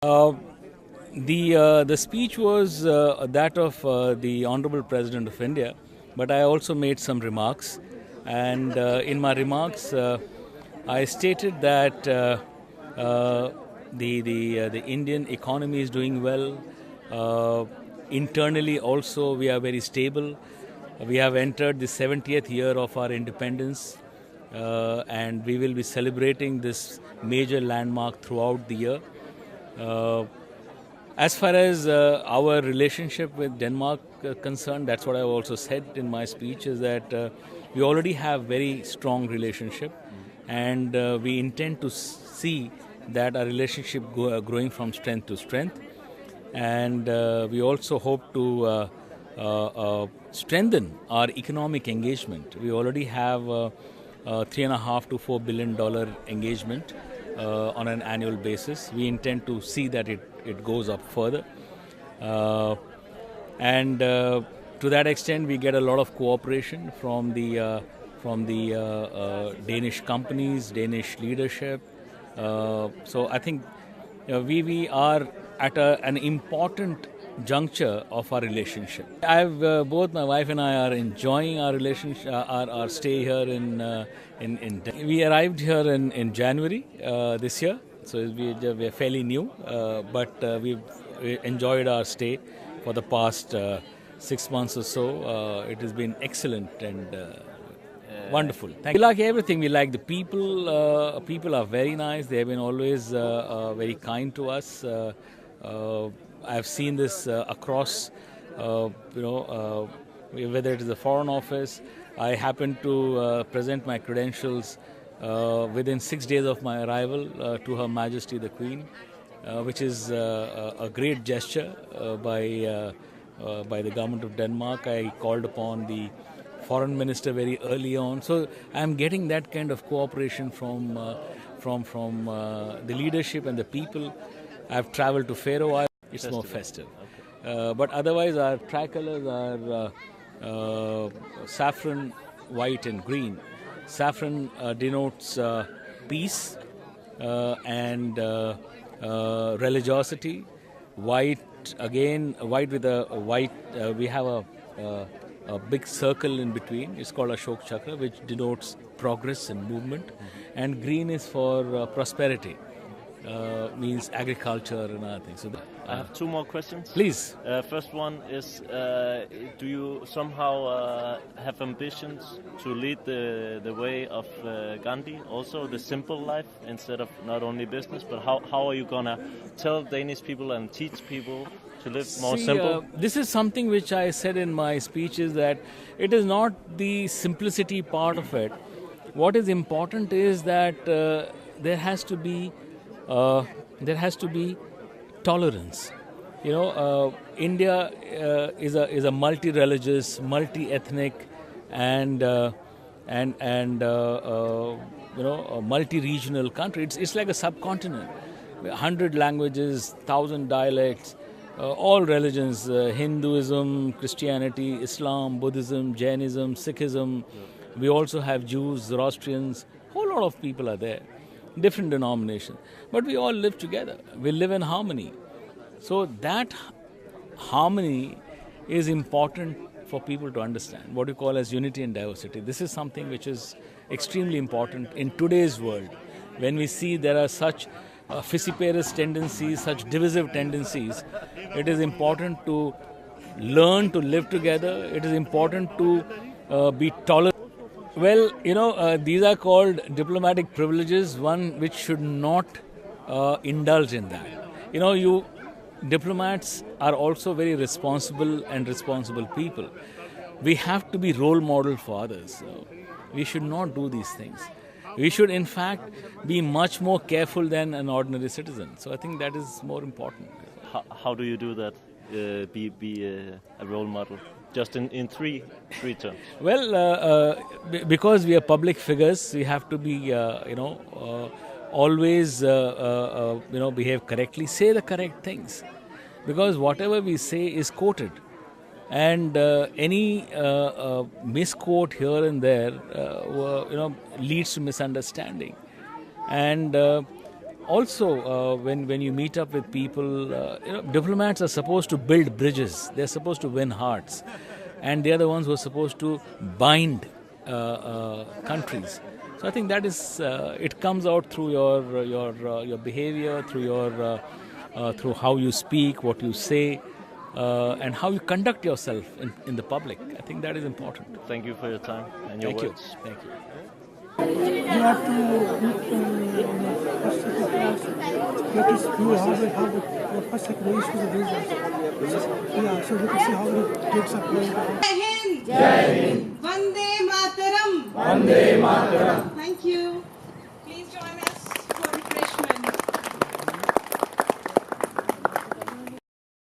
Uh, the speech was that of the Honorable President of India, but I also made some remarks, and in my remarks, I stated that the Indian economy is doing well. Internally, also, we are very stable. We have entered the 70th year of our independence, and we will be celebrating this major landmark throughout the year. As far as our relationship with Denmark concerned, that's what I also said in my speech, is that we already have very strong relationship, and we intend to see that our relationship growing from strength to strength. And we also hope to strengthen our economic engagement. We already have $3.5 to $4 billion engagement on an annual basis. We intend to see that it goes up further. And to that extent, we get a lot of cooperation from the Danish companies, Danish leadership. So I think we are at an important juncture of our relationship. Both my wife and I are enjoying our relationship, our stay here in. We arrived here in January this year, so we are fairly new, but we've enjoyed our stay for the past 6 months or so. It has been excellent and wonderful. We like everything. We like the people. People are very nice. They have been always very kind to us. I've seen this across, whether it is the Foreign Office. I happened to present my credentials within 6 days of my arrival to Her Majesty the Queen, which is a great gesture by the government of Denmark. I called upon the Foreign Minister very early on, so I'm getting that kind of cooperation from the leadership and the people. I've traveled to Faroe Islands. It's more festive. Okay. But otherwise, our tricolors are saffron, white, and green. Saffron denotes peace and religiosity. White, again, white with a white. We have a big circle in between. It's called Ashok Chakra, which denotes progress and movement. Mm-hmm. And green is for prosperity. Means agriculture and other things. So I have two more questions. Please. First one is, do you somehow have ambitions to lead the way of Gandhi, also the simple life, instead of not only business, but how are you going to tell Danish people and teach people to live more simple? This is something which I said in my speech, is that it is not the simplicity part of it. What is important is that there has to be tolerance. India is a multi-religious, multi-ethnic, and a multi-regional country. It's like a subcontinent. 100 languages, 1,000 dialects, all religions: Hinduism, Christianity, Islam, Buddhism, Jainism, Sikhism. We also have Jews, Zoroastrians. A whole lot of people are there. Different denominations, but we all live together. We live in harmony. So that harmony is important for people to understand, what you call as unity and diversity. This is something which is extremely important in today's world, when we see there are such vociferous tendencies, such divisive tendencies. It is important to learn to live together. It is important to be tolerant. Well, these are called diplomatic privileges, one which should not indulge in that. Diplomats are also very responsible people. We have to be role model for others. So we should not do these things. We should, in fact, be much more careful than an ordinary citizen. So I think that is more important. How do you do that? Be a role model? Just in three terms. Well, because we are public figures, we have to be, always, behave correctly, say the correct things. Because whatever we say is quoted. And any misquote here and there, leads to misunderstanding. And also, when you meet up with people, diplomats are supposed to build bridges. They're supposed to win hearts, and they're the ones who are supposed to bind countries. So I think that is it comes out through your behavior, through how you speak, what you say, and how you conduct yourself in the public. I think that is important. Thank you for your time and your words. Thank you. You have to get his view how the first second issue the visa. Yeah, so we can see how it takes up. Jai Hind. Jai Hind. Vande Mataram. Vande Mataram. Thank you.